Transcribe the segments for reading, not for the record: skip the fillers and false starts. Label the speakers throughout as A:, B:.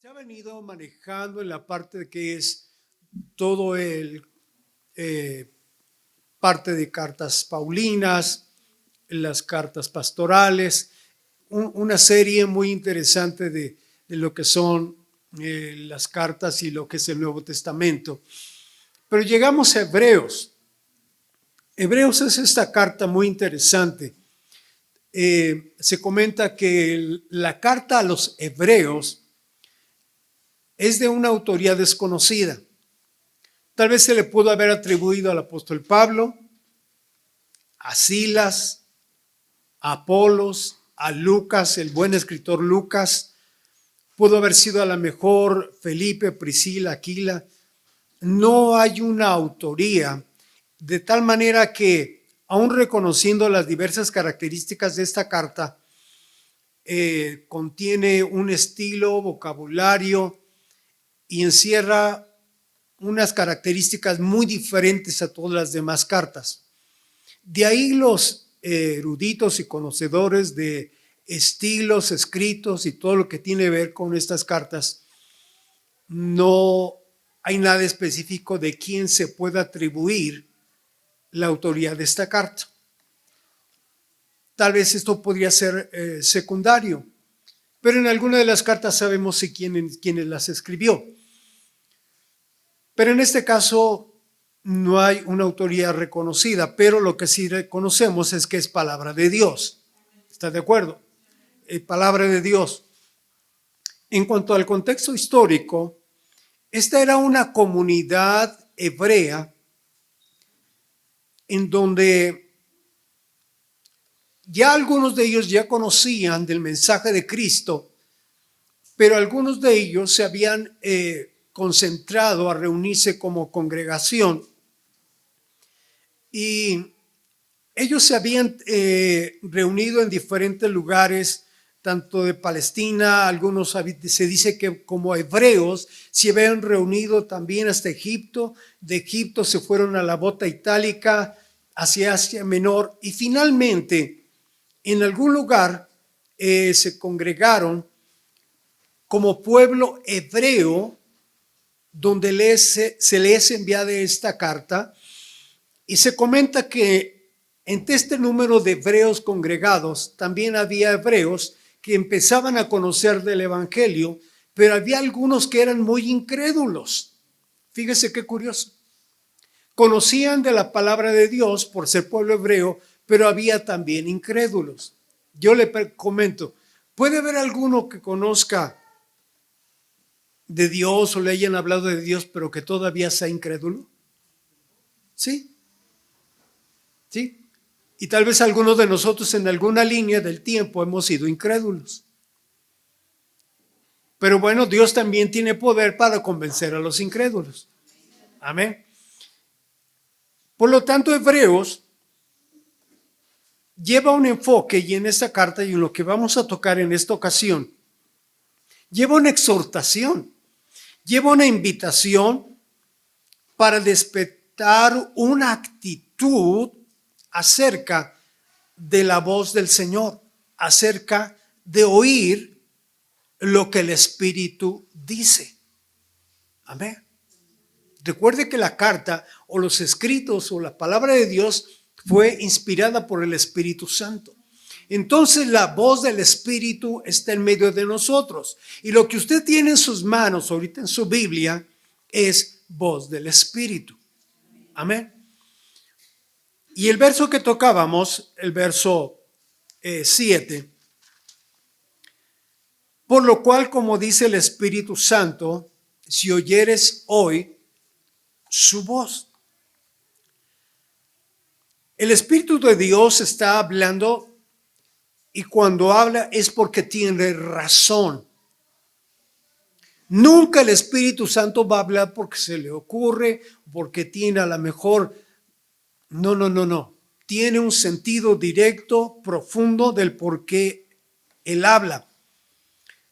A: Se ha venido manejando en la parte que es todo el parte de cartas paulinas, las cartas pastorales, una serie muy interesante de lo que son las cartas y lo que es el Nuevo Testamento. Pero llegamos a Hebreos. Hebreos es esta carta muy interesante. Se comenta que la carta a los hebreos es de una autoría desconocida. Tal vez se le pudo haber atribuido al apóstol Pablo, a Silas, a Apolos, a Lucas, el buen escritor Lucas. Pudo haber sido a lo mejor Felipe, Priscila, Aquila. No hay una autoría, de tal manera que, aun reconociendo las diversas características de esta carta, contiene un estilo, vocabulario y encierra unas características muy diferentes a todas las demás cartas. De ahí los eruditos y conocedores de estilos, escritos y todo lo que tiene que ver con estas cartas, no hay nada específico de quién se pueda atribuir la autoría de esta carta. Tal vez esto podría ser secundario, pero en alguna de las cartas sabemos quién las escribió. Pero en este caso no hay una autoría reconocida, pero lo que sí reconocemos es que es palabra de Dios. ¿Está de acuerdo? Palabra de Dios. En cuanto al contexto histórico, esta era una comunidad hebrea en donde ya algunos de ellos ya conocían del mensaje de Cristo, pero algunos de ellos se habían concentrado a reunirse como congregación y ellos se habían reunido en diferentes lugares, tanto de Palestina, algunos se dice que como hebreos se habían reunido también hasta Egipto, de Egipto se fueron a la bota itálica, hacia Asia Menor y finalmente en algún lugar se congregaron como pueblo hebreo donde se les enviada esta carta y se comenta que entre este número de hebreos congregados también había hebreos que empezaban a conocer del evangelio, pero había algunos que eran muy incrédulos. Fíjese qué curioso. Conocían de la palabra de Dios por ser pueblo hebreo, pero había también incrédulos. Yo le comento, ¿puede haber alguno que conozca de Dios o le hayan hablado de Dios, pero que todavía sea incrédulo? Sí, sí. Y tal vez algunos de nosotros en alguna línea del tiempo hemos sido incrédulos. Pero bueno, Dios también tiene poder para convencer a los incrédulos. Amén. Por lo tanto, Hebreos lleva un enfoque y en esta carta y en lo que vamos a tocar en esta ocasión, lleva una exhortación, lleva una invitación para despertar una actitud acerca de la voz del Señor, acerca de oír lo que el Espíritu dice. Amén. Recuerde que la carta o los escritos o la palabra de Dios fue inspirada por el Espíritu Santo. Entonces la voz del Espíritu está en medio de nosotros. Y lo que usted tiene en sus manos ahorita en su Biblia es voz del Espíritu. Amén. Y el verso que tocábamos, el verso 7, por lo cual, como dice el Espíritu Santo, si oyeres hoy su voz. El Espíritu de Dios está hablando y cuando habla es porque tiene razón. Nunca el Espíritu Santo va a hablar porque se le ocurre, porque tiene a lo mejor. No. Tiene un sentido directo, profundo del por qué Él habla.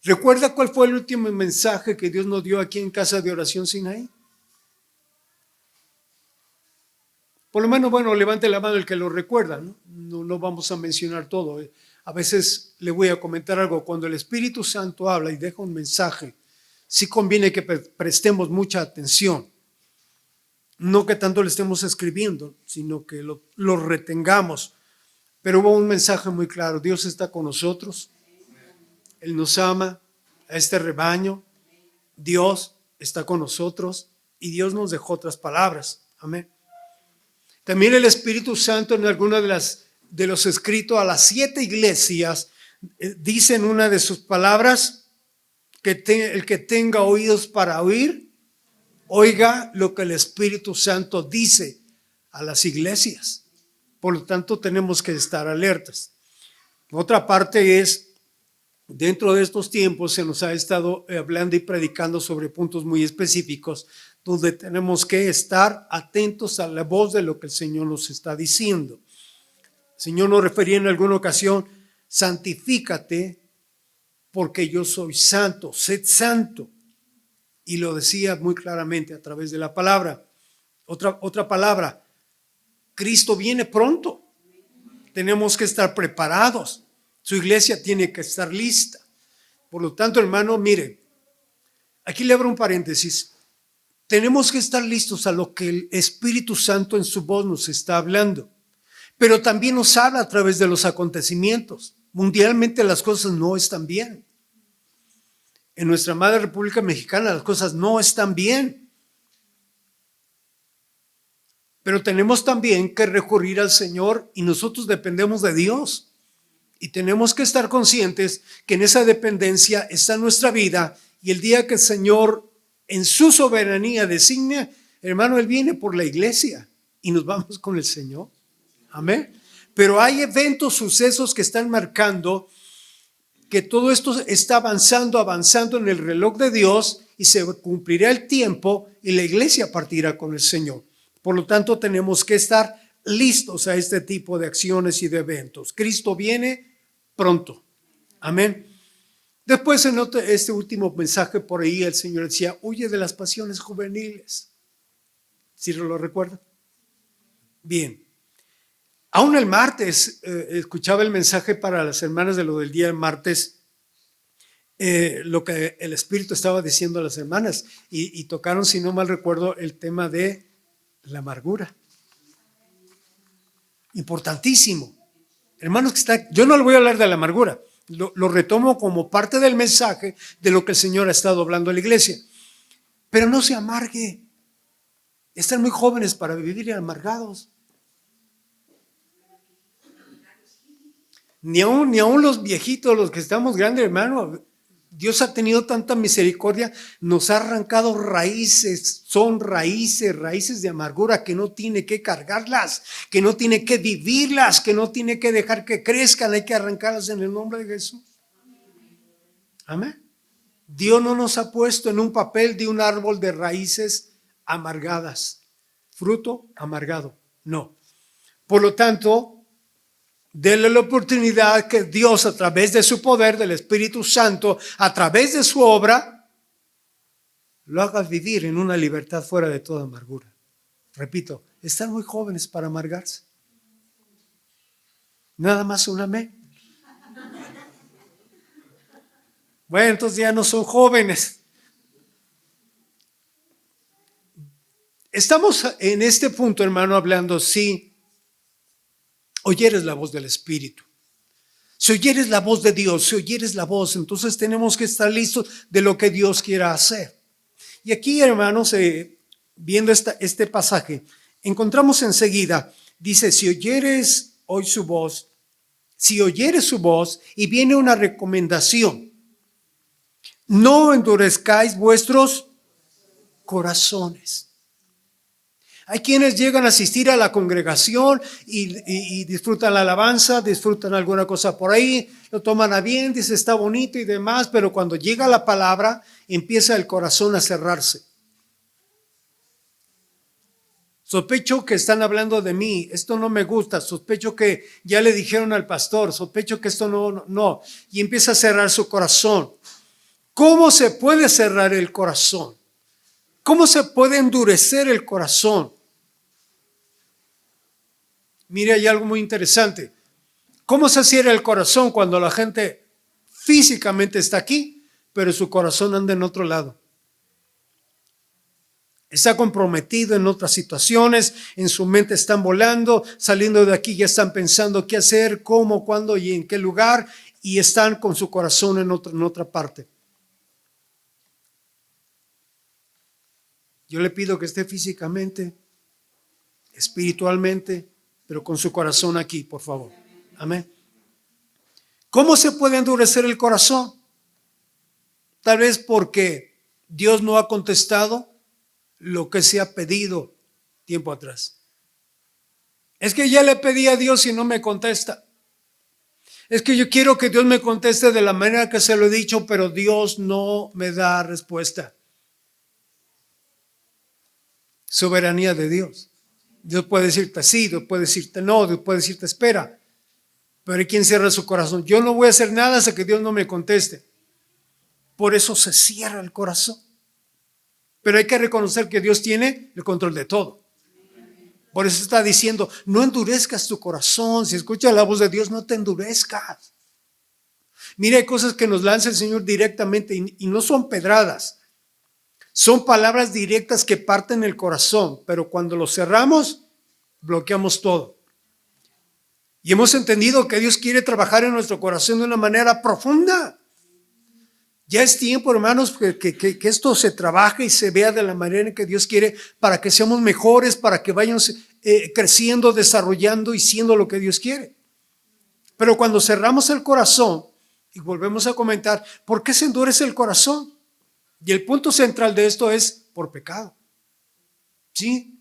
A: ¿Recuerda cuál fue el último mensaje que Dios nos dio aquí en Casa de Oración Sinaí? Por lo menos, bueno, levante la mano el que lo recuerda, ¿no? No vamos a mencionar todo. A veces le voy a comentar algo. Cuando el Espíritu Santo habla y deja un mensaje sí conviene que prestemos mucha atención. No que tanto le estemos escribiendo, sino que lo retengamos. Pero hubo un mensaje muy claro: Dios está con nosotros, Él nos ama, a este rebaño, Dios está con nosotros y Dios nos dejó otras palabras. Amén. También el Espíritu Santo en alguna de los escritos a las 7 iglesias dice en una de sus palabras que el que tenga oídos para oír, oiga lo que el Espíritu Santo dice a las iglesias. Por lo tanto, tenemos que estar alertas. Otra parte es, dentro de estos tiempos se nos ha estado hablando y predicando sobre puntos muy específicos, donde tenemos que estar atentos a la voz de lo que el Señor nos está diciendo. El Señor nos refería en alguna ocasión: santifícate porque yo soy santo, sed santo. Y lo decía muy claramente a través de la palabra. Otra palabra: Cristo viene pronto. Tenemos que estar preparados. Su iglesia tiene que estar lista. Por lo tanto, hermano, mire, aquí le abro un paréntesis. Tenemos que estar listos a lo que el Espíritu Santo en su voz nos está hablando. Pero también nos habla a través de los acontecimientos. Mundialmente las cosas no están bien. En nuestra madre República Mexicana las cosas no están bien. Pero tenemos también que recurrir al Señor y nosotros dependemos de Dios. Y tenemos que estar conscientes que en esa dependencia está nuestra vida, y el día que el Señor en su soberanía designa, hermano, Él viene por la iglesia y nos vamos con el Señor. Amén. Pero hay eventos, sucesos que están marcando que todo esto está avanzando en el reloj de Dios, y se cumplirá el tiempo y la iglesia partirá con el Señor. Por lo tanto, tenemos que estar listos a este tipo de acciones y de eventos. Cristo viene pronto. Amén. Después, en este último mensaje por ahí, el Señor decía: huye de las pasiones juveniles. ¿Sí lo recuerdan? Bien. Aún el martes escuchaba el mensaje para las hermanas de lo del día del martes, lo que el Espíritu estaba diciendo a las hermanas, y tocaron, si no mal recuerdo, el tema de la amargura. Importantísimo. Hermanos, yo no le voy a hablar de la amargura, lo retomo como parte del mensaje de lo que el Señor ha estado hablando a la iglesia. Pero no se amargue. Están muy jóvenes para vivir amargados. Ni aún los viejitos, los que estamos grandes, hermano. Dios ha tenido tanta misericordia, nos ha arrancado raíces, son raíces de amargura que no tiene que cargarlas, que no tiene que vivirlas, que no tiene que dejar que crezcan, hay que arrancarlas en el nombre de Jesús. Amén. Dios no nos ha puesto en un papel de un árbol de raíces amargadas, fruto amargado, no. Por lo tanto, denle la oportunidad que Dios, a través de su poder, del Espíritu Santo, a través de su obra, lo haga vivir en una libertad fuera de toda amargura. Repito, están muy jóvenes para amargarse. Nada más un amén. Bueno, entonces ya no son jóvenes. Estamos en este punto, hermano, hablando si oyeres la voz del Espíritu, si oyeres la voz de Dios, si oyeres la voz, entonces tenemos que estar listos de lo que Dios quiera hacer. Y aquí, hermanos, viendo este pasaje, encontramos enseguida, dice: si oyeres hoy su voz, si oyeres su voz, y viene una recomendación: no endurezcáis vuestros corazones. Hay quienes llegan a asistir a la congregación y disfrutan la alabanza, disfrutan alguna cosa por ahí, lo toman a bien, dice está bonito y demás, pero cuando llega la palabra empieza el corazón a cerrarse. Sospecho que están hablando de mí, esto no me gusta, sospecho que ya le dijeron al pastor, sospecho que esto no, y empieza a cerrar su corazón. ¿Cómo se puede cerrar el corazón? ¿Cómo se puede endurecer el corazón? Mire, hay algo muy interesante. ¿Cómo se cierra el corazón cuando la gente físicamente está aquí, pero su corazón anda en otro lado. Está comprometido en otras situaciones, en su mente están volando, saliendo de aquí ya están pensando qué hacer, cómo, cuándo y en qué lugar, y están con su corazón en otra parte. Yo le pido que esté físicamente, espiritualmente, pero con su corazón aquí, por favor. Amén. ¿Cómo se puede endurecer el corazón? Tal vez porque Dios no ha contestado lo que se ha pedido tiempo atrás. Es que ya le pedí a Dios y no me contesta. Es que yo quiero que Dios me conteste de la manera que se lo he dicho, pero Dios no me da respuesta. Soberanía de Dios. Dios puede decirte sí, Dios puede decirte no, Dios puede decirte espera. Pero hay quien cierra su corazón. Yo no voy a hacer nada hasta que Dios no me conteste. Por eso se cierra el corazón. Pero hay que reconocer que Dios tiene el control de todo. Por eso está diciendo, no endurezcas tu corazón. Si escuchas la voz de Dios, no te endurezcas. Mira, hay cosas que nos lanza el Señor directamente y no son pedradas. Son palabras directas que parten el corazón, pero cuando lo cerramos, bloqueamos todo. Y hemos entendido que Dios quiere trabajar en nuestro corazón de una manera profunda. Ya es tiempo, hermanos, que esto se trabaje y se vea de la manera en que Dios quiere para que seamos mejores, para que vayamos creciendo, desarrollando y siendo lo que Dios quiere. Pero cuando cerramos el corazón y volvemos a comentar, ¿por qué se endurece el corazón? Y el punto central de esto es por pecado. ¿Sí?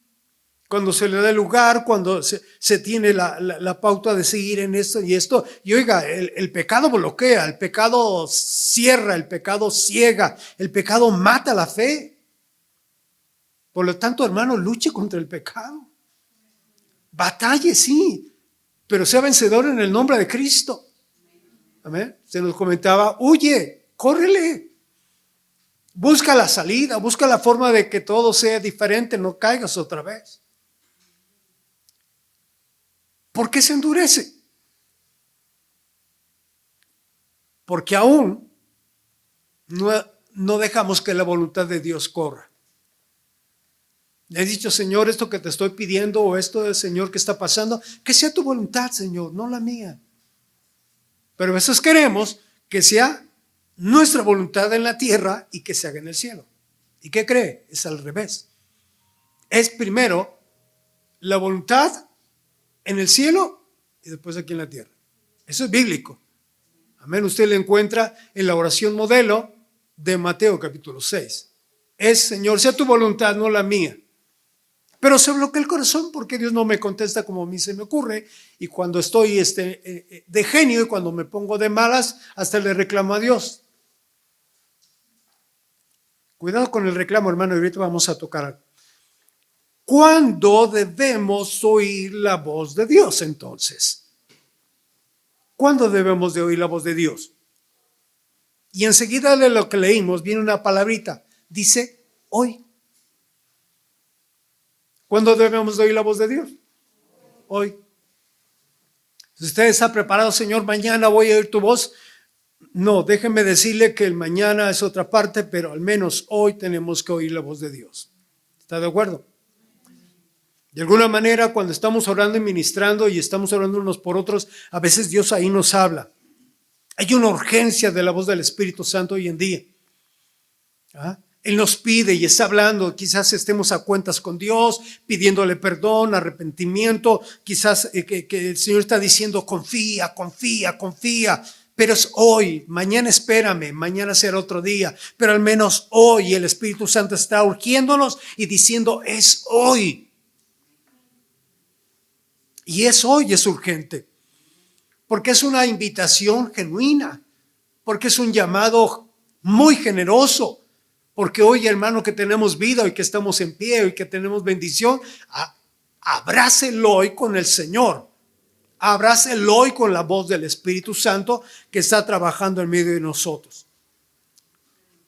A: Cuando se le da lugar, cuando se tiene la pauta de seguir en esto y esto. Y oiga, el pecado bloquea, el pecado cierra, el pecado ciega, el pecado mata la fe. Por lo tanto, hermano, luche contra el pecado. Batalle, sí, pero sea vencedor en el nombre de Cristo. Amén. Se nos comentaba, huye, córrele. Busca la salida, busca la forma de que todo sea diferente, no caigas otra vez. ¿Por qué se endurece? Porque aún no dejamos que la voluntad de Dios corra. Le he dicho, Señor, esto que te estoy pidiendo o esto, Señor, que está pasando, que sea tu voluntad, Señor, no la mía. Pero a veces queremos que sea nuestra voluntad en la tierra y que se haga en el cielo. ¿Y qué cree? Es al revés. Es primero la voluntad en el cielo y después aquí en la tierra. Eso es bíblico. Amén. Usted lo encuentra en la oración modelo de Mateo capítulo 6. Es, Señor, sea tu voluntad, no la mía. Pero se bloquea el corazón porque Dios no me contesta como a mí se me ocurre. Y cuando estoy de genio y cuando me pongo de malas, hasta le reclamo a Dios. Cuidado con el reclamo, hermano, y ahorita vamos a tocar algo. ¿Cuándo debemos oír la voz de Dios entonces? ¿Cuándo debemos de oír la voz de Dios? Y enseguida de lo que leímos viene una palabrita, dice hoy. ¿Cuándo debemos de oír la voz de Dios? Hoy. Si usted está preparado, Señor, mañana voy a oír tu voz. No, déjeme decirle que el mañana es otra parte, pero al menos hoy tenemos que oír la voz de Dios. ¿Está de acuerdo? De alguna manera, cuando estamos orando y ministrando y estamos orando unos por otros, a veces Dios ahí nos habla. Hay una urgencia de la voz del Espíritu Santo hoy en día. ¿Ah? Él nos pide y está hablando, quizás estemos a cuentas con Dios, pidiéndole perdón, arrepentimiento, quizás que el Señor está diciendo confía, confía, confía, pero es hoy, mañana espérame, mañana será otro día, pero al menos hoy el Espíritu Santo está urgiéndonos y diciendo es hoy. Y es hoy, es urgente, porque es una invitación genuina, porque es un llamado muy generoso, porque hoy, hermano, que tenemos vida y que estamos en pie y que tenemos bendición, abrácelo hoy con el Señor, abrácelo hoy con la voz del Espíritu Santo que está trabajando en medio de nosotros.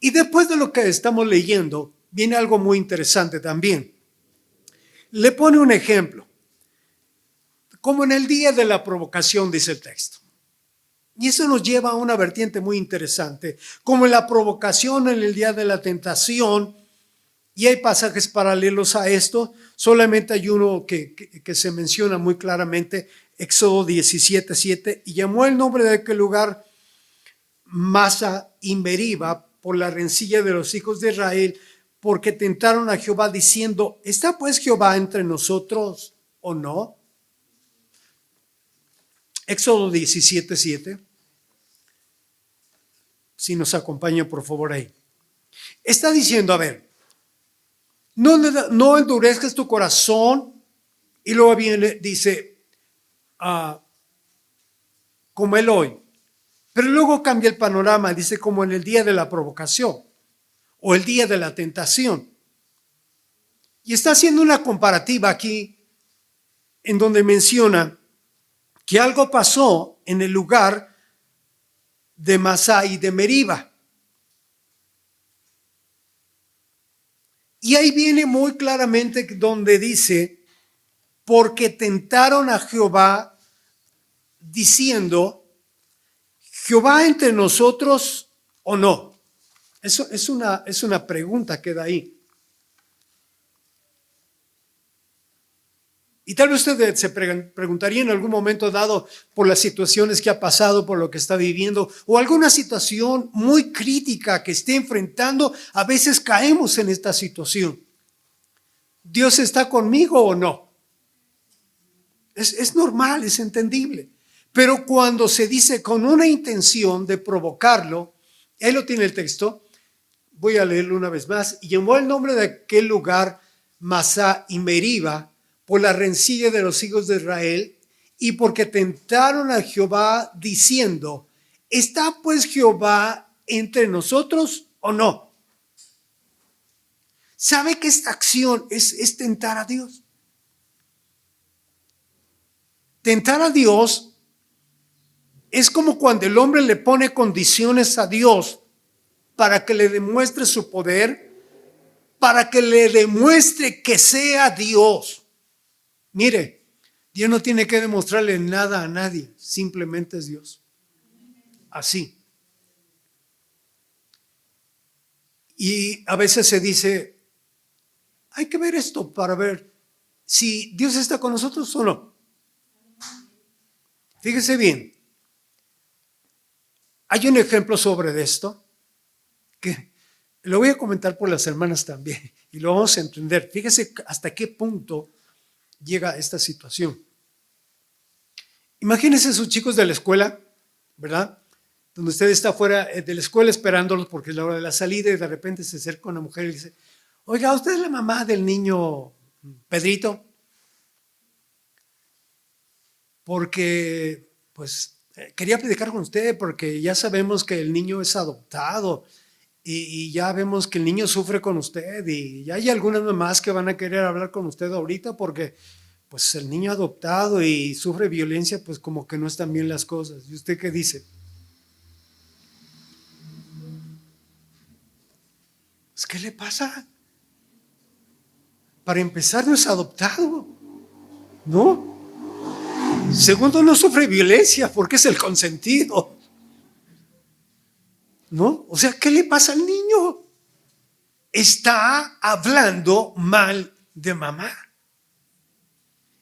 A: Y después de lo que estamos leyendo, viene algo muy interesante también. Le pone un ejemplo. Como en el día de la provocación, dice el texto. Y eso nos lleva a una vertiente muy interesante, como en la provocación en el día de la tentación, y hay pasajes paralelos a esto, solamente hay uno que se menciona muy claramente, Éxodo 17:7, y llamó el nombre de aquel lugar Masa y Meriba por la rencilla de los hijos de Israel, porque tentaron a Jehová diciendo, ¿está pues Jehová entre nosotros o no? Éxodo 17:7. Si nos acompaña, por favor, ahí. Está diciendo, a ver, no endurezcas tu corazón. Y luego viene, dice, como el hoy. Pero luego cambia el panorama, dice como en el día de la provocación o el día de la tentación. Y está haciendo una comparativa aquí en donde menciona que algo pasó en el lugar de Masá y de Meriba. Y ahí viene muy claramente donde dice, porque tentaron a Jehová diciendo, ¿Jehová entre nosotros o no? Eso es una pregunta que da ahí. Y tal vez usted se preguntaría en algún momento dado por las situaciones que ha pasado, por lo que está viviendo, o alguna situación muy crítica que esté enfrentando, a veces caemos en esta situación. ¿Dios está conmigo o no? Es normal, es entendible. Pero cuando se dice con una intención de provocarlo, él lo tiene el texto, voy a leerlo una vez más, y llamó el nombre de aquel lugar Masá y Meriba, por la rencilla de los hijos de Israel, y porque tentaron a Jehová diciendo, ¿está pues Jehová entre nosotros o no? ¿Sabe que esta acción es tentar a Dios? Tentar a Dios es como cuando el hombre le pone condiciones a Dios para que le demuestre su poder, para que le demuestre que sea Dios. Mire, Dios no tiene que demostrarle nada a nadie, simplemente es Dios. Así. Y a veces se dice, hay que ver esto para ver si Dios está con nosotros o no. Fíjese bien, hay un ejemplo sobre esto que lo voy a comentar por las hermanas también y lo vamos a entender. Fíjese hasta qué punto llega esta situación. Imagínense sus chicos de la escuela, ¿verdad? Donde usted está fuera de la escuela esperándolos porque es la hora de la salida y de repente se acerca una mujer y dice, oiga, ¿usted es la mamá del niño Pedrito? Porque, pues, quería platicar con usted porque ya sabemos que el niño es adoptado y ya vemos que el niño sufre con usted y ya hay algunas mamás que van a querer hablar con usted ahorita porque pues el niño adoptado y sufre violencia, pues como que no están bien las cosas. ¿Y usted qué dice? Pues, ¿qué le pasa? Para empezar, no es adoptado, ¿no? Segundo, no sufre violencia porque es el consentido, ¿no? O sea, ¿qué le pasa al niño? Está hablando mal de mamá.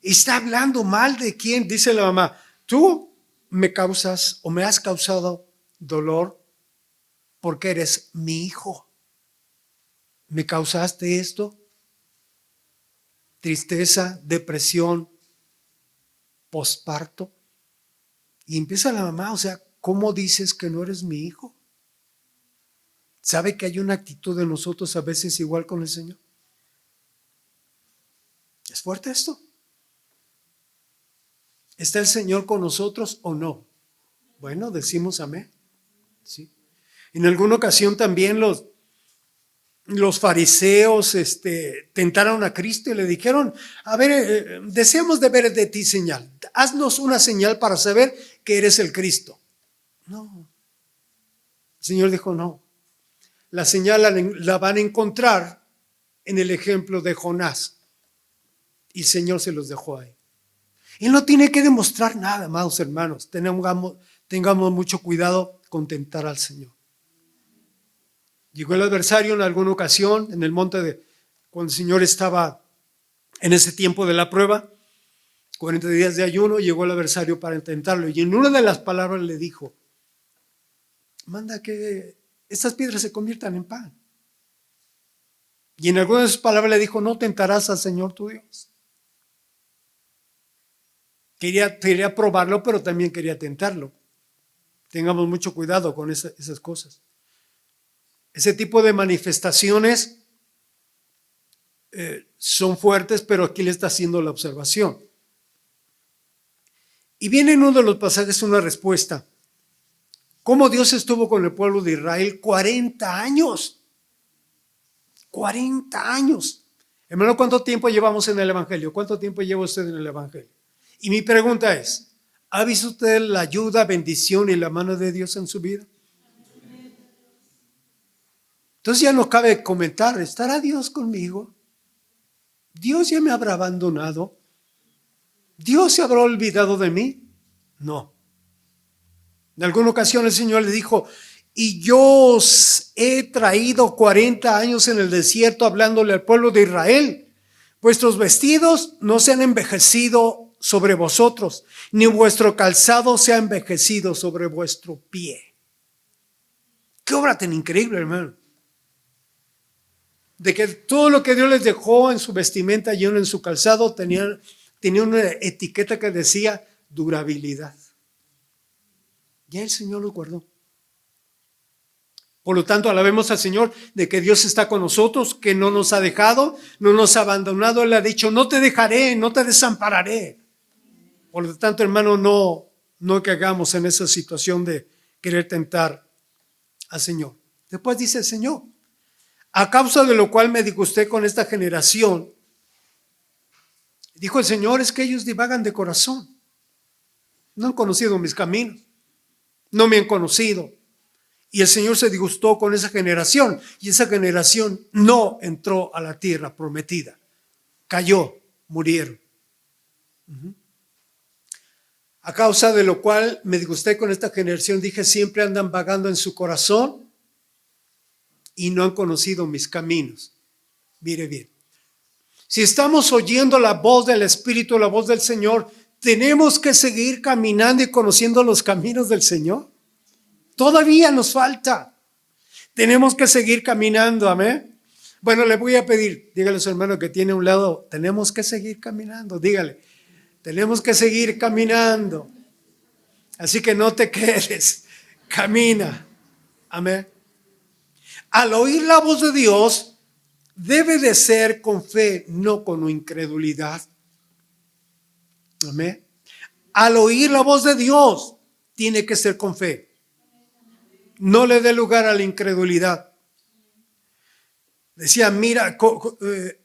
A: Está hablando mal de quién, dice la mamá. Tú me causas o me has causado dolor porque eres mi hijo. Me causaste esto, tristeza, depresión, posparto. Y empieza la mamá, o sea, ¿cómo dices que no eres mi hijo? ¿Sabe que hay una actitud de nosotros a veces igual con el Señor? ¿Es fuerte esto? ¿Está el Señor con nosotros o no? Bueno, decimos amén. ¿Sí? En alguna ocasión también los fariseos tentaron a Cristo y le dijeron, a ver, deseamos de ver de ti señal. Haznos una señal para saber que eres el Cristo. No. El Señor dijo, no. La señal la van a encontrar en el ejemplo de Jonás. Y el Señor se los dejó ahí. Él no tiene que demostrar nada, amados hermanos. Tengamos mucho cuidado con tentar al Señor. Llegó el adversario en alguna ocasión en el monte cuando el Señor estaba en ese tiempo de la prueba, 40 días de ayuno, llegó el adversario para intentarlo. Y en una de las palabras le dijo, manda que estas piedras se conviertan en pan. Y en algunas de sus palabras le dijo, no tentarás al Señor tu Dios. Quería probarlo, pero también quería tentarlo. Tengamos mucho cuidado con esas cosas. Ese tipo de manifestaciones son fuertes, pero aquí le está haciendo la observación. Y viene en uno de los pasajes una respuesta. ¿Cómo Dios estuvo con el pueblo de Israel 40 años? 40 años. Hermano, ¿cuánto tiempo llevamos en el Evangelio? ¿Cuánto tiempo lleva usted en el Evangelio? Y mi pregunta es, ¿ha visto usted la ayuda, bendición y la mano de Dios en su vida? Entonces ya no cabe comentar, ¿estará Dios conmigo? ¿Dios ya me habrá abandonado? ¿Dios se habrá olvidado de mí? No. En alguna ocasión el Señor le dijo, y yo os he traído 40 años en el desierto hablándole al pueblo de Israel. Vuestros vestidos no se han envejecido sobre vosotros, ni vuestro calzado se ha envejecido sobre vuestro pie. Qué obra tan increíble, hermano. De que todo lo que Dios les dejó en su vestimenta y en su calzado tenía una etiqueta que decía durabilidad. Ya el Señor lo guardó. Por lo tanto, alabemos al Señor de que Dios está con nosotros, que no nos ha dejado, no nos ha abandonado. Él ha dicho, no te dejaré, no te desampararé. Por lo tanto, hermano, no caigamos en esa situación de querer tentar al Señor. Después dice el Señor, a causa de lo cual me disgusté con esta generación. Dijo el Señor, es que ellos divagan de corazón. No han conocido mis caminos. No me han conocido. Y el Señor se disgustó con esa generación. Y esa generación no entró a la tierra prometida. Cayó, murieron. A causa de lo cual me disgusté con esta generación, dije, siempre andan vagando en su corazón y no han conocido mis caminos. Mire bien. Si estamos oyendo la voz del Espíritu, la voz del Señor, ¿tenemos que seguir caminando y conociendo los caminos del Señor? Todavía nos falta. Tenemos que seguir caminando, amén. Bueno, le voy a pedir, dígale a su hermano que tiene a un lado, tenemos que seguir caminando, dígale, tenemos que seguir caminando. Así que no te quedes, camina, amén. Al oír la voz de Dios, debe de ser con fe, no con incredulidad. Amén. Al oír la voz de Dios, tiene que ser con fe. No le dé lugar a la incredulidad. Decía, mira,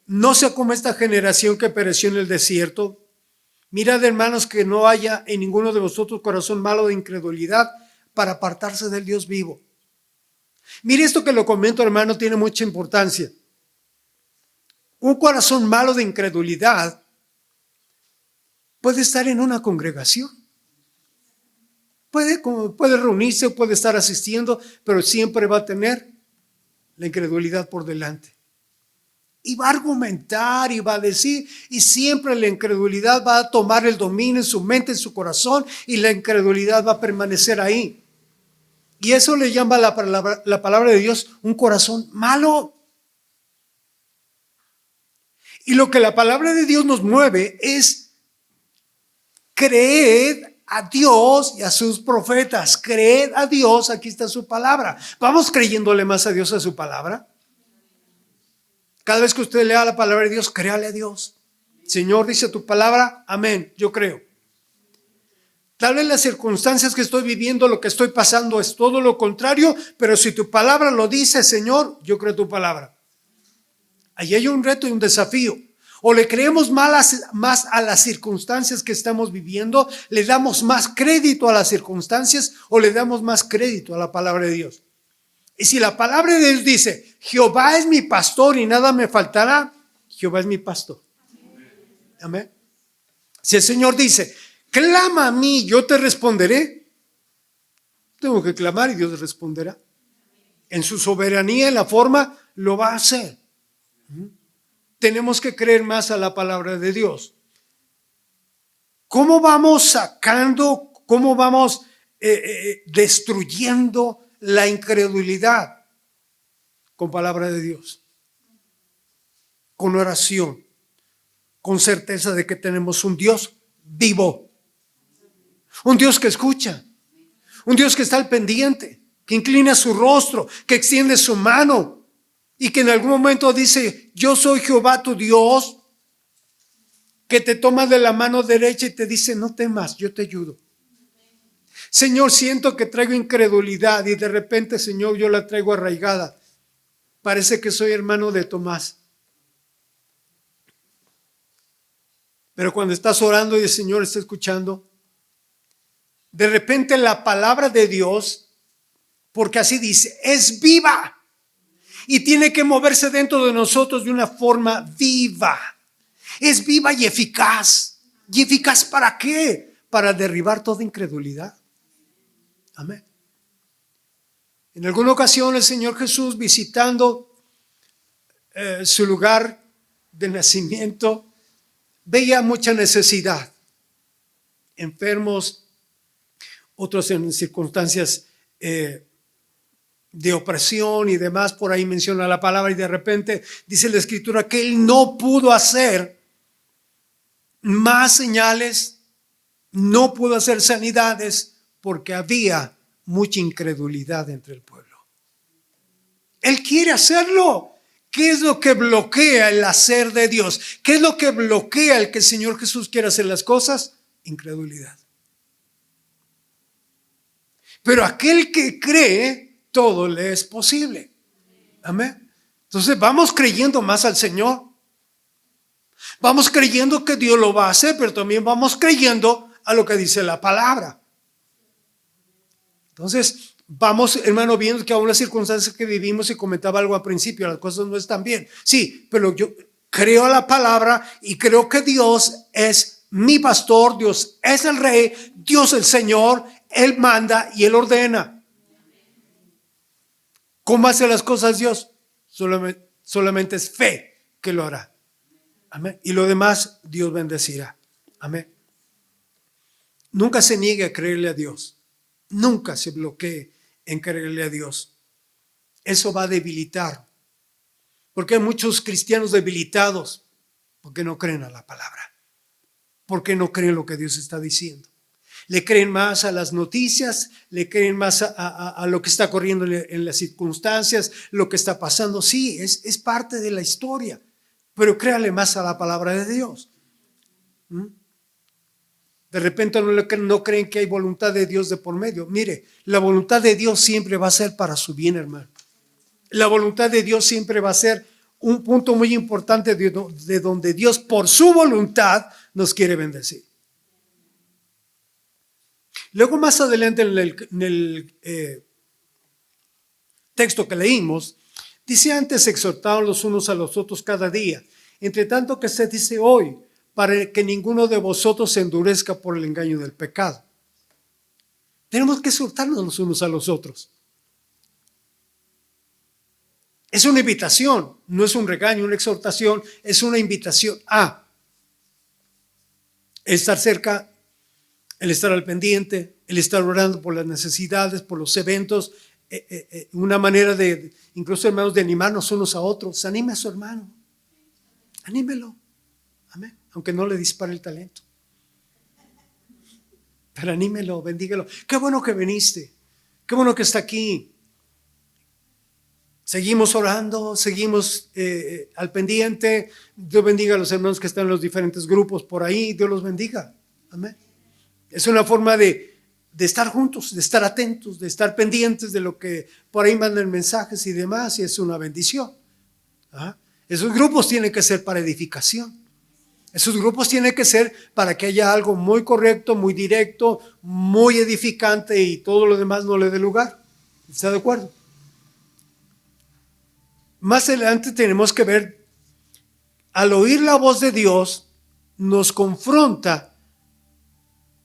A: no sea como esta generación que pereció en el desierto. Mirad, hermanos, que no haya en ninguno de vosotros corazón malo de incredulidad para apartarse del Dios vivo. Mire, esto que lo comento, hermano, tiene mucha importancia. Un corazón malo de incredulidad puede estar en una congregación. Puede reunirse, puede estar asistiendo, pero siempre va a tener la incredulidad por delante. Y va a argumentar y va a decir, y siempre la incredulidad va a tomar el dominio en su mente, en su corazón, y la incredulidad va a permanecer ahí. Y eso le llama la palabra de Dios un corazón malo. Y lo que la palabra de Dios nos mueve es creed a Dios y a sus profetas. Creed a Dios, aquí está su palabra. ¿Vamos creyéndole más a Dios a su palabra? Cada vez que usted lea la palabra de Dios, créale a Dios. Señor, dice tu palabra, amén, yo creo. Tal vez las circunstancias que estoy viviendo, lo que estoy pasando es todo lo contrario, pero si tu palabra lo dice, Señor, yo creo tu palabra. Allí hay un reto y un desafío. O le creemos más a las circunstancias que estamos viviendo, le damos más crédito a las circunstancias o le damos más crédito a la palabra de Dios. Y si la palabra de Dios dice, Jehová es mi pastor y nada me faltará, Jehová es mi pastor. Amén. Si el Señor dice, clama a mí, yo te responderé, Tengo que clamar y Dios responderá. En su soberanía, en la forma, lo va a hacer. Tenemos que creer más a la palabra de Dios. ¿Cómo vamos sacando, cómo vamos destruyendo la incredulidad? Con palabra de Dios, con oración, con certeza de que tenemos un Dios vivo, un Dios que escucha, un Dios que está al pendiente, que inclina su rostro, que extiende su mano y que en algún momento dice: yo soy Jehová tu Dios, que te toma de la mano derecha y te dice: no temas, yo te ayudo. Señor, siento que traigo incredulidad y de repente, Señor, yo la traigo arraigada. Parece que soy hermano de Tomás. Pero cuando estás orando y el Señor está escuchando, de repente la palabra de Dios, porque así dice, es viva y tiene que moverse dentro de nosotros de una forma viva. Es viva y eficaz. ¿Y eficaz para qué? Para derribar toda incredulidad. Amén. En alguna ocasión el Señor Jesús, visitando su lugar de nacimiento, veía mucha necesidad, enfermos, otros en circunstancias de opresión y demás. Por ahí menciona la palabra y de repente dice la Escritura que Él no pudo hacer más señales, no pudo hacer sanidades porque había mucha incredulidad entre el pueblo. Él quiere hacerlo. ¿Qué es lo que bloquea el hacer de Dios? ¿Qué es lo que bloquea el que el Señor Jesús quiera hacer las cosas? Incredulidad. Pero aquel que cree, todo le es posible. Amén. Entonces vamos creyendo más al Señor. Vamos creyendo que Dios lo va a hacer, pero también vamos creyendo a lo que dice la palabra. Entonces, vamos, hermano, viendo que aún las circunstancias que vivimos, y comentaba algo al principio, las cosas no están bien. Sí, pero yo creo a la palabra y creo que Dios es mi pastor, Dios es el rey, Dios el Señor, Él manda y Él ordena. ¿Cómo hace las cosas Dios? Solamente es fe que lo hará. Amén. Y lo demás Dios bendecirá. Amén. Nunca se niegue a creerle a Dios. Nunca se bloquee en creerle a Dios. Eso va a debilitar. Porque hay muchos cristianos debilitados porque no creen a la palabra. Porque no creen lo que Dios está diciendo. Le creen más a las noticias, le creen más a lo que está corriendo en las circunstancias, lo que está pasando. Sí, es parte de la historia, pero créale más a la palabra de Dios. De repente no creen que hay voluntad de Dios de por medio. Mire, la voluntad de Dios siempre va a ser para su bien, hermano. La voluntad de Dios siempre va a ser un punto muy importante de donde Dios por su voluntad nos quiere bendecir. Luego más adelante en el texto que leímos, dice: antes exhortaban los unos a los otros cada día, entre tanto que se dice hoy, para que ninguno de vosotros se endurezca por el engaño del pecado. Tenemos que exhortarnos los unos a los otros. Es una invitación, no es un regaño, una exhortación, es una invitación a estar cerca, el estar al pendiente, el estar orando por las necesidades, por los eventos, una manera de, incluso hermanos, de animarnos unos a otros. Anime a su hermano, anímelo, amén, aunque no le dispare el talento, pero anímelo, bendígalo. Qué bueno que viniste, qué bueno que está aquí. Seguimos orando, seguimos al pendiente. Dios bendiga a los hermanos que están en los diferentes grupos por ahí. Dios los bendiga, amén. Es una forma de estar juntos, de estar atentos, de estar pendientes de lo que por ahí mandan mensajes y demás, y es una bendición. ¿Ah? Esos grupos tienen que ser para edificación. Esos grupos tienen que ser para que haya algo muy correcto, muy directo, muy edificante, y todo lo demás no le dé lugar. ¿Está de acuerdo? Más adelante tenemos que ver, al oír la voz de Dios, nos confronta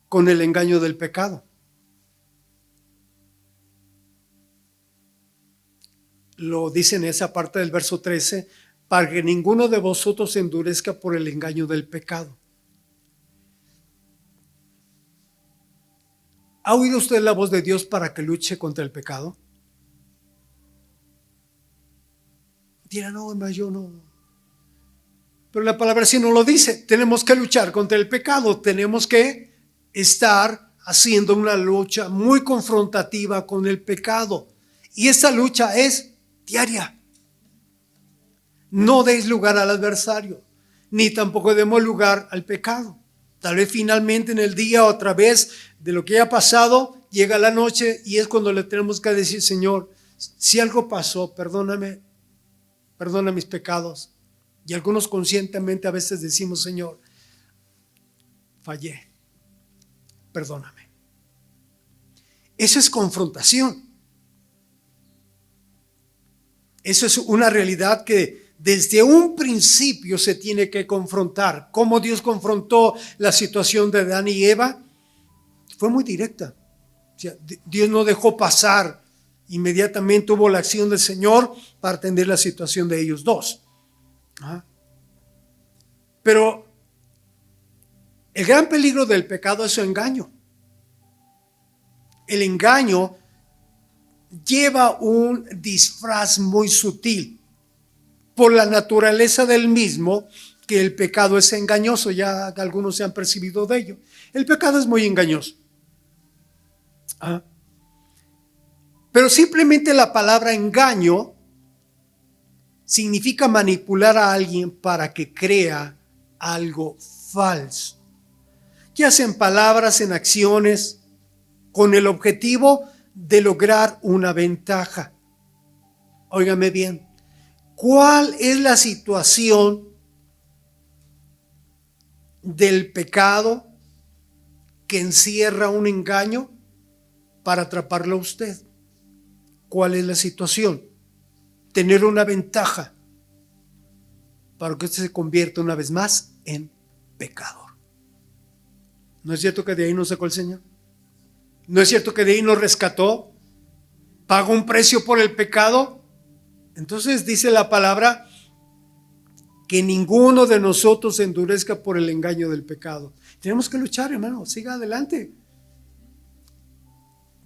A: con el engaño del pecado. lo dice en esa parte del verso 13, para que ninguno de vosotros se endurezca por el engaño del pecado. ¿Ha oído usted la voz de Dios para que luche contra el pecado? Dirá, no, hermano, yo no. Pero la palabra sí no lo dice. Tenemos que luchar contra el pecado. Tenemos que estar haciendo una lucha muy confrontativa con el pecado. Y esa lucha es diaria. No deis lugar al adversario, ni tampoco demos lugar al pecado. Tal vez finalmente en el día, otra vez de lo que haya pasado, llega la noche y es cuando le tenemos que decir, Señor, si algo pasó, perdóname, perdona mis pecados. Y algunos conscientemente a veces decimos, Señor, fallé, perdóname. Eso es confrontación. Eso es una realidad que desde un principio se tiene que confrontar. Cómo Dios confrontó la situación de Adán y Eva fue muy directa. O sea, Dios no dejó pasar. Inmediatamente hubo la acción del Señor para atender la situación de ellos dos. Pero el gran peligro del pecado es su engaño. El engaño lleva un disfraz muy sutil. Por la naturaleza del mismo, que el pecado es engañoso, ya algunos se han percibido de ello. El pecado es muy engañoso. Pero simplemente la palabra engaño significa manipular a alguien para que crea algo falso. Ya sea en palabras, en acciones, con el objetivo de lograr una ventaja. Óigame bien. ¿Cuál es la situación del pecado que encierra un engaño para atraparlo a usted? ¿Cuál es la situación? Tener una ventaja para que usted se convierta una vez más en pecador. ¿No es cierto que de ahí nos sacó el Señor? ¿No es cierto que de ahí nos rescató? ¿Pagó un precio por el pecado? Entonces dice la palabra que ninguno de nosotros se endurezca por el engaño del pecado. Tenemos que luchar, hermano, siga adelante.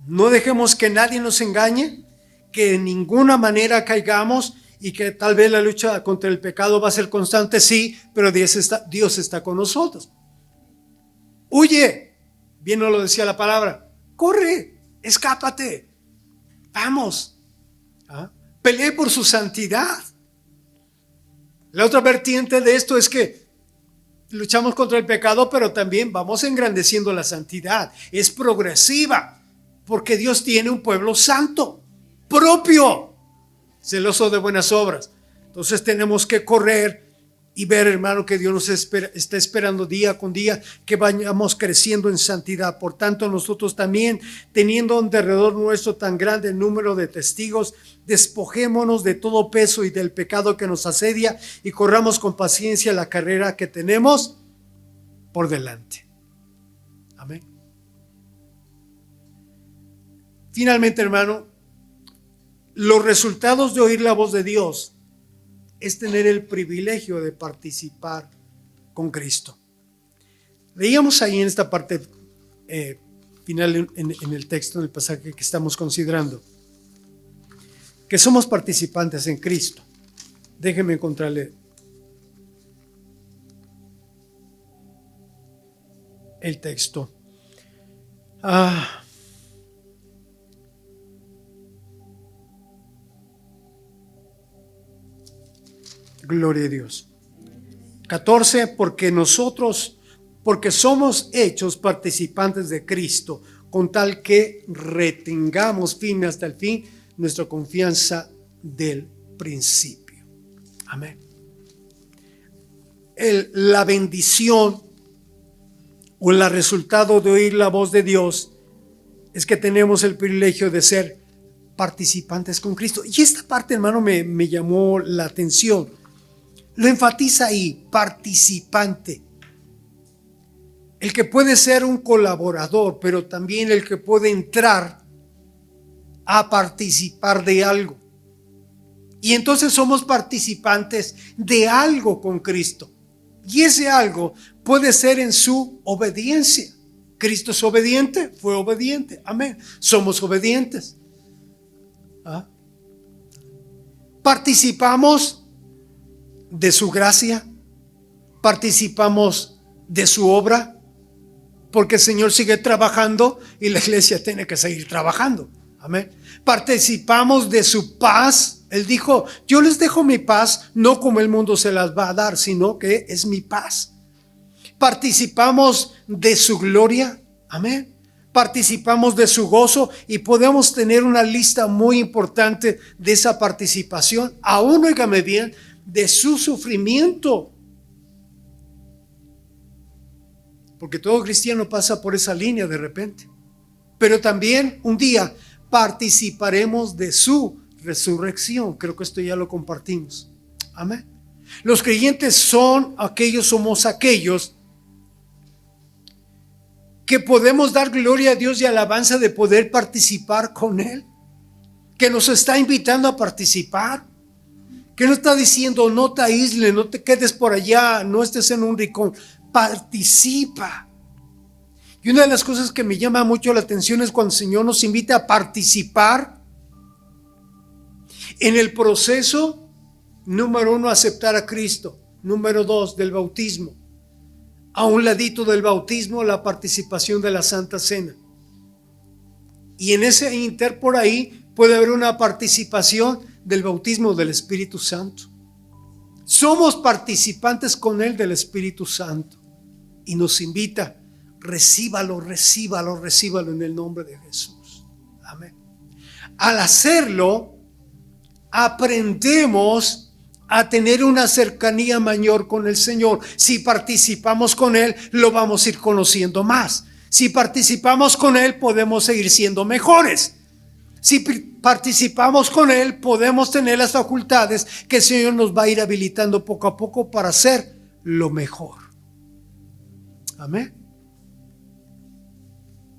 A: No dejemos que nadie nos engañe, que de ninguna manera caigamos y que tal vez la lucha contra el pecado va a ser constante, sí, pero Dios está con nosotros. Huye, bien nos lo decía la palabra, corre, escápate, vamos. Pelee por su santidad. La otra vertiente de esto es que luchamos contra el pecado, pero también vamos engrandeciendo la santidad. Es progresiva, porque Dios tiene un pueblo santo, propio, celoso de buenas obras. Entonces tenemos que correr y ver, hermano, que Dios nos está esperando día con día, que vayamos creciendo en santidad. Por tanto, nosotros también, teniendo alrededor nuestro tan grande número de testigos, despojémonos de todo peso y del pecado que nos asedia y corramos con paciencia la carrera que tenemos por delante. Amén. Finalmente, hermano, los resultados de oír la voz de Dios es tener el privilegio de participar con Cristo. Leíamos ahí en esta parte final en el texto, en el pasaje que estamos considerando, que somos participantes en Cristo. Déjenme encontrarle el texto. Gloria a Dios. 14, porque somos hechos participantes de Cristo, con tal que retengamos firme hasta el fin nuestra confianza del principio. Amén. La bendición o el resultado de oír la voz de Dios es que tenemos el privilegio de ser participantes con Cristo. Y esta parte, hermano, me llamó la atención. Lo enfatiza ahí, participante. El que puede ser un colaborador, pero también el que puede entrar a participar de algo. Y entonces somos participantes de algo con Cristo. Y ese algo puede ser en su obediencia. Cristo es obediente, fue obediente. Amén. Somos obedientes. ¿Ah? Participamos de su gracia. Participamos de su obra. Porque el Señor sigue trabajando y la iglesia tiene que seguir trabajando. Amén. Participamos de su paz. Él dijo, yo les dejo mi paz, no como el mundo se las va a dar, sino que es mi paz. Participamos de su gloria. Amén. Participamos de su gozo y podemos tener una lista muy importante de esa participación. Aún, óigame bien, de su sufrimiento. Porque todo cristiano pasa por esa línea de repente. Pero también un día participaremos de su resurrección. Creo que esto ya lo compartimos. Amén. Los creyentes somos aquellos que podemos dar gloria a Dios y alabanza de poder participar con Él. Que nos está invitando a participar. Que no está diciendo no te aísles, no te quedes por allá, no estés en un rincón. Participa. Y una de las cosas que me llama mucho la atención es cuando el Señor nos invita a participar en el proceso, número 1, aceptar a Cristo. Número 2, del bautismo. A un ladito del bautismo, la participación de la Santa Cena. Y en ese inter por ahí puede haber una participación del bautismo del Espíritu Santo. Somos participantes con Él del Espíritu Santo. Y nos invita, recíbalo en el nombre de Jesús. Amén. Al hacerlo, aprendemos a tener una cercanía mayor con el Señor. Si participamos con Él, lo vamos a ir conociendo más. Si participamos con Él, podemos seguir siendo mejores. Si participamos con Él, podemos tener las facultades que el Señor nos va a ir habilitando poco a poco para hacer lo mejor. Amén.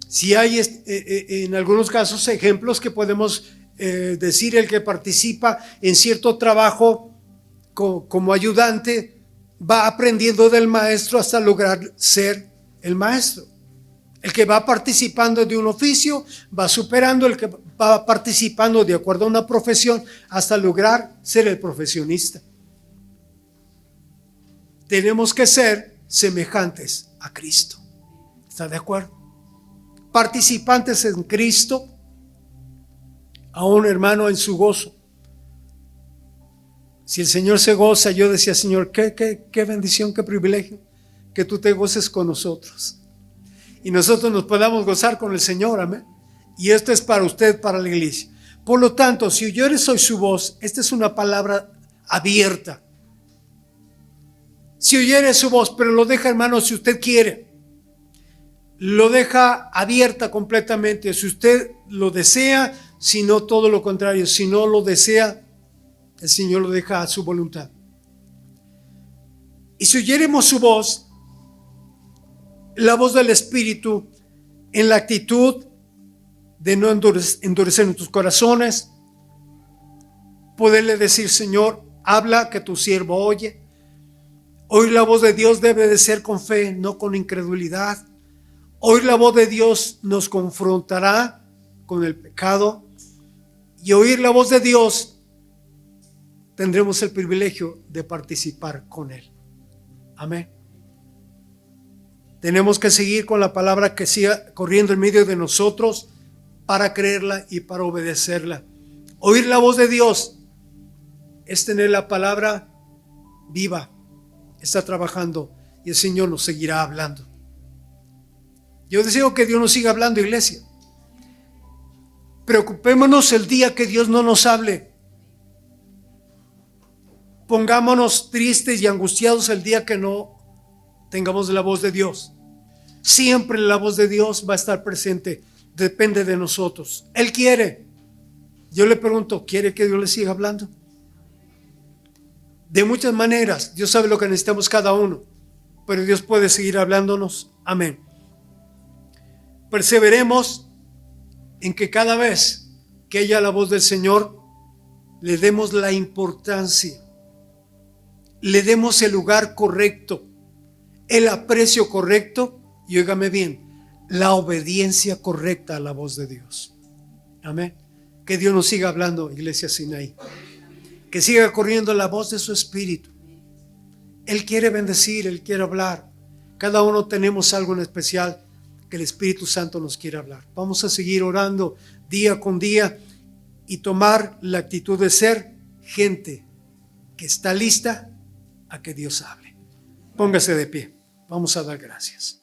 A: Si hay en algunos casos ejemplos que podemos decir, el que participa en cierto trabajo como ayudante va aprendiendo del maestro hasta lograr ser el maestro. El que va participando de un oficio va superando, el que va participando de acuerdo a una profesión hasta lograr ser el profesionista. Tenemos que ser semejantes a Cristo. ¿Está de acuerdo? Participantes en Cristo, aún hermano en su gozo. Si el Señor se goza, yo decía, Señor, qué bendición, qué privilegio que tú te goces con nosotros. Y nosotros nos podamos gozar con el Señor, amén. Y esto es para usted, para la iglesia. Por lo tanto, si oyere hoy su voz, esta es una palabra abierta. Si oyere su voz, pero lo deja, hermano, si usted quiere, lo deja abierta completamente. Si usted lo desea, si no, todo lo contrario. Si no lo desea, el Señor lo deja a su voluntad. Y si oyéremos su voz, la voz del Espíritu, en la actitud de no endurecer nuestros corazones, poderle decir, Señor, habla, que tu siervo oye. Oír la voz de Dios debe de ser con fe, no con incredulidad. Oír la voz de Dios nos confrontará con el pecado. Y oír la voz de Dios, tendremos el privilegio de participar con Él. Amén. Tenemos que seguir con la palabra que siga corriendo en medio de nosotros para creerla y para obedecerla. Oír la voz de Dios es tener la palabra viva. Está trabajando y el Señor nos seguirá hablando. Yo deseo que Dios nos siga hablando, iglesia. Preocupémonos el día que Dios no nos hable. Pongámonos tristes y angustiados el día que no tengamos la voz de Dios. Siempre la voz de Dios va a estar presente. Depende de nosotros. Él quiere. Yo le pregunto, ¿quiere que Dios le siga hablando? De muchas maneras. Dios sabe lo que necesitamos cada uno. Pero Dios puede seguir hablándonos. Amén. Perseveremos en que cada vez que haya la voz del Señor, le demos la importancia, le demos el lugar correcto, el aprecio correcto y óigame bien, la obediencia correcta a la voz de Dios. Amén. Que Dios nos siga hablando, Iglesia Sinaí. Que siga corriendo la voz de su Espíritu. Él quiere bendecir, Él quiere hablar. Cada uno tenemos algo en especial que el Espíritu Santo nos quiere hablar. Vamos a seguir orando día con día y tomar la actitud de ser gente que está lista a que Dios hable. Póngase de pie. Vamos a dar gracias.